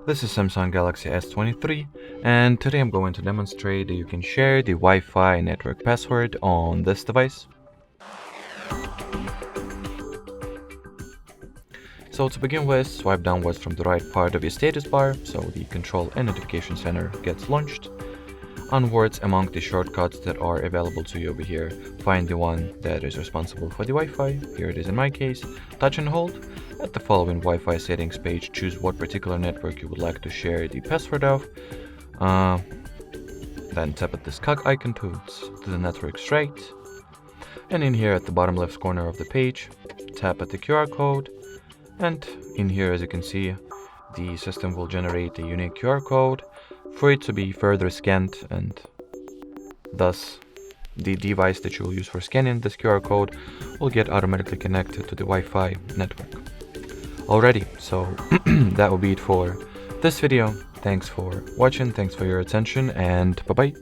This is Samsung Galaxy S23, and today I'm going to demonstrate that you can share the Wi-Fi network password on this device. So to begin with, swipe downwards from the right part of your status bar so the control and notification center gets launched. Onwards among the shortcuts that are available to you over here, find the one that is responsible for the Wi-Fi. Here it is in my case. Touch and hold. At the following Wi-Fi settings page, choose what particular network you would like to share the password of. Then tap at this cog icon to the network straight. And in here at the bottom left corner of the page, tap at the QR code. And in here, as you can see, the system will generate a unique QR code for it to be further scanned, and thus the device that you will use for scanning this QR code will get automatically connected to the Wi-Fi network. Alrighty, so that will be it for this video. Thanks for watching, thanks for your attention, and bye-bye.